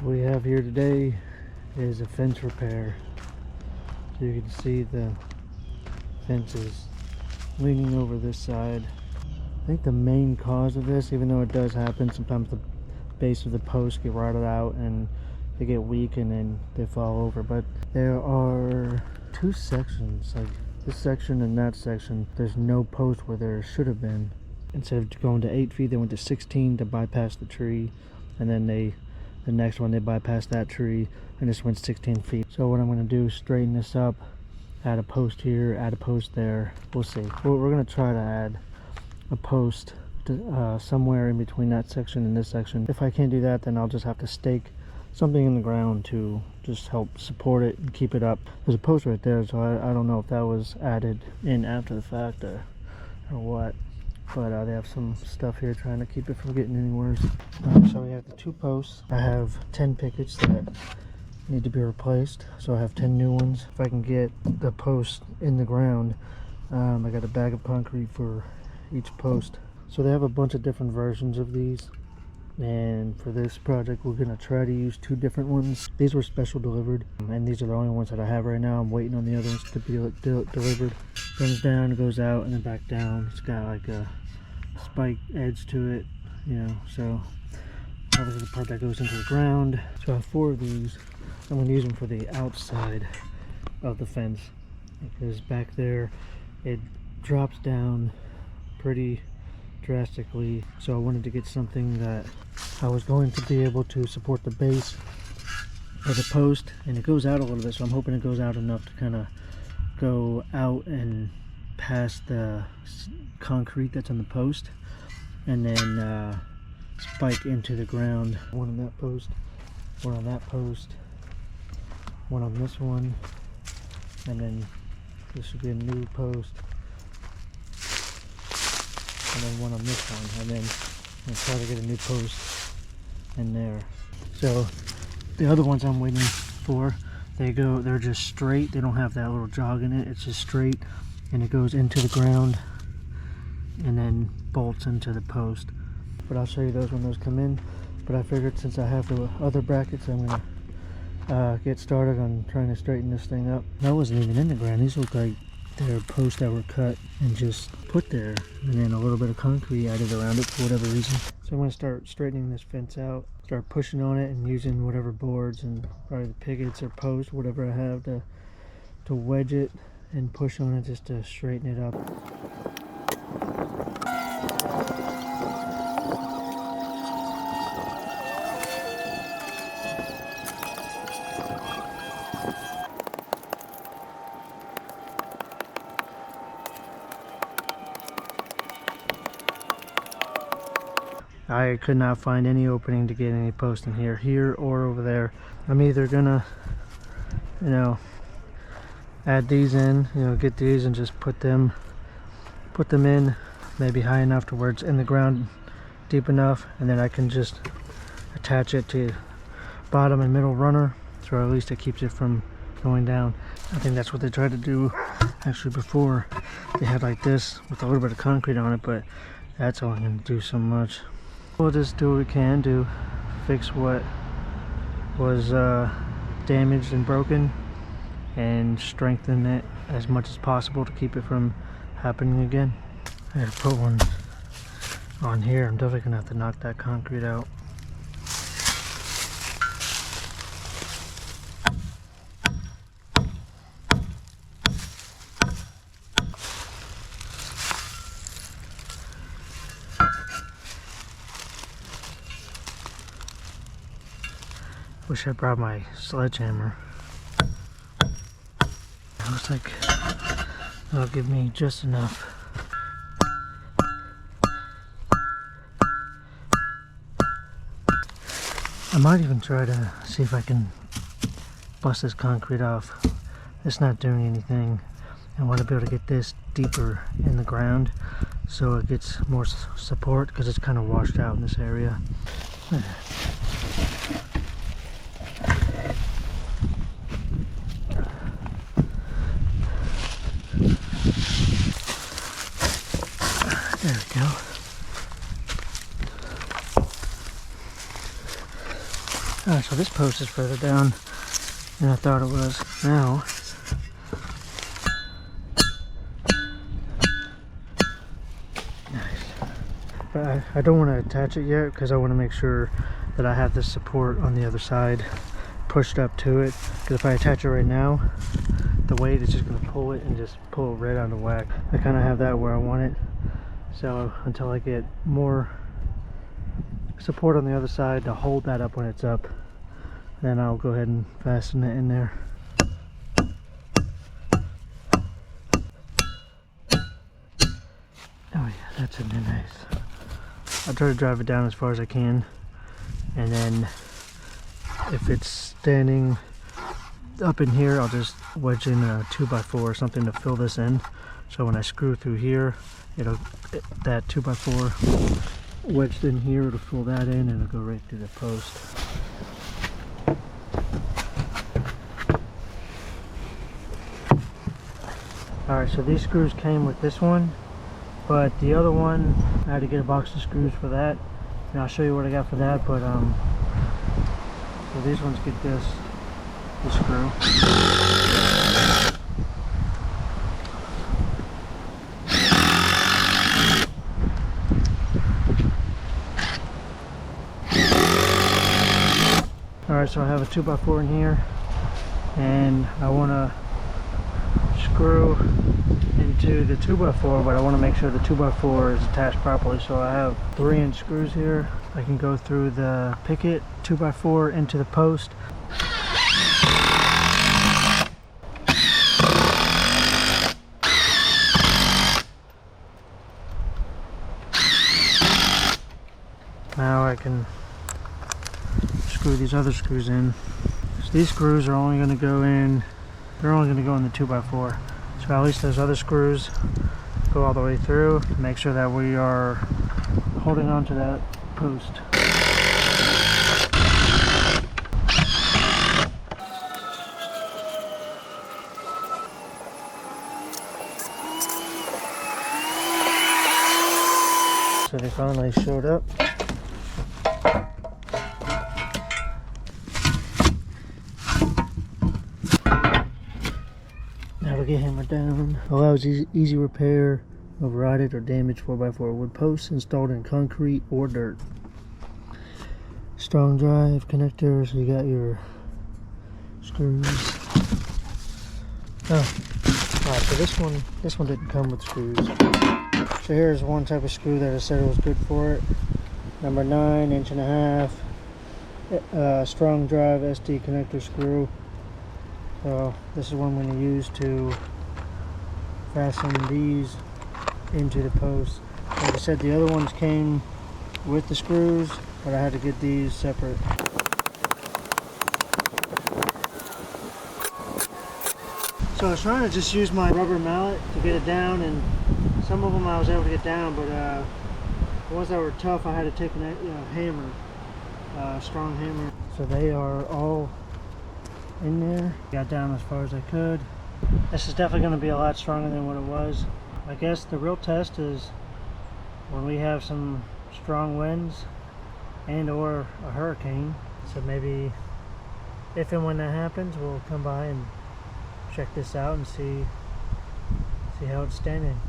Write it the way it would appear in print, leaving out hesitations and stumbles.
What we have here today is a fence repair. So you can see the fence is leaning over this side. I think the main cause of this, even though it does happen, sometimes the base of the posts get rotted out and they get weak and then they fall over. But there are two sections, like this section and that section. There's no post where there should have been. Instead of going to 8 feet, they went to 16 to bypass the tree, and then the next one they bypassed that tree and this went 16 feet. So what I'm going to do is straighten this up, add a post here, add a post there. We'll see. We're going to try to add a post to, somewhere in between that section and this section. If I can't do that, then I'll just have to stake something in the ground to just help support it and keep it up. There's a post right there, so I don't know if that was added in after the fact or what. But they have some stuff here trying to keep it from getting any worse. So we have the two posts. I have 10 pickets that need to be replaced, so I have 10 new ones. If I can get the post in the ground, I got a bag of concrete for each post. So they have a bunch of different versions of these, and for this project we're gonna try to use 2 different ones. These were special delivered, and these are the only ones that I have right now. I'm waiting on the other ones to be delivered. Comes down, goes out, and then back down. It's got like a spike edge to it, you know, so obviously the part that goes into the ground. So I have 4 of these. I'm going to use them for the outside of the fence, because back there it drops down pretty drastically. So I wanted to get something that I was going to be able to support the base of the post, and it goes out a little bit, so I'm hoping it goes out enough to kind of go out and past the concrete that's on the post, and then spike into the ground. One on that post, one on that post, one on this one, and then this should be a new post, and then one on this one, and then I'm try to get a new post in there. So the other ones I'm waiting for, they're just straight. They don't have that little jog in it. It's just straight, and it goes into the ground and then bolts into the post. But I'll show you those when those come in. But I figured since I have the other brackets, I'm gonna get started on trying to straighten this thing up. That wasn't even in the ground. These look like they're posts that were cut and just put there, and then a little bit of concrete added around it for whatever reason. So I'm gonna start straightening this fence out, start pushing on it and using whatever boards and probably the pickets or posts, whatever I have, to wedge it and push on it just to straighten it up. I could not find any opening to get any posts in here or over there. I'm either gonna, you know, add these in, you know, get these and just put them in maybe high enough to where it's in the ground deep enough, and then I can just attach it to bottom and middle runner, so at least it keeps it from going down. I think that's what they tried to do actually before. They had like this with a little bit of concrete on it, but that's only going to do so much. We'll just do what we can to fix what was damaged and broken, and strengthen it as much as possible to keep it from happening again. I gotta put one on here. I'm definitely gonna have to knock that concrete out. Wish I brought my sledgehammer. It looks like that'll give me just enough. I might even try to see if I can bust this concrete off. It's not doing anything. I want to be able to get this deeper in the ground so it gets more support, because it's kind of washed out in this area. There we go. Alright, so this post is further down than I thought it was. Now, nice. But I don't want to attach it yet because I want to make sure that I have the support on the other side pushed up to it. Because if I attach it right now, the weight is just going to pull it and just pull it right out of whack. I kind of have that where I want it. So until I get more support on the other side to hold that up when it's up, then I'll go ahead and fasten it in there. Oh yeah, that's in there nice. I'll try to drive it down as far as I can, and then if it's standing up in here, I'll just wedge in a 2x4 or something to fill this in. So when I screw through here, that 2x4 wedged in here, it'll fill that in and it'll go right through the post. Alright, so these screws came with this one, but the other one, I had to get a box of screws for that. And I'll show you what I got for that, but so these ones get this screw. Alright, so I have a 2x4 in here, and I want to screw into the 2x4, but I want to make sure the 2x4 is attached properly. So I have 3-inch screws here. I can go through the picket 2x4 into the post. Now I can screw these other screws in. So these screws are only going to go in, they're only going to go in the 2x4. So at least those other screws go all the way through to make sure that we are holding on to that post. So they finally showed up. Now to get hammered down. Allows easy repair of rotted or damaged 4x4 wood posts installed in concrete or dirt. Strong drive connector, so you got your screws. Oh, alright, so this one didn't come with screws. So here's one type of screw that I said was good for it. Number 9, 1.5 inch, strong drive SD connector screw. So this is what I'm going to use to fasten these into the post. Like I said, the other ones came with the screws, but I had to get these separate. So I was trying to just use my rubber mallet to get it down, and some of them I was able to get down, but the ones that were tough I had to take a hammer, strong hammer. So they are all in there. Got down as far as I could. This is definitely going to be a lot stronger than what it was. I guess the real test is when we have some strong winds and or a hurricane. So maybe if and when that happens, we'll come by and check this out and see how it's standing.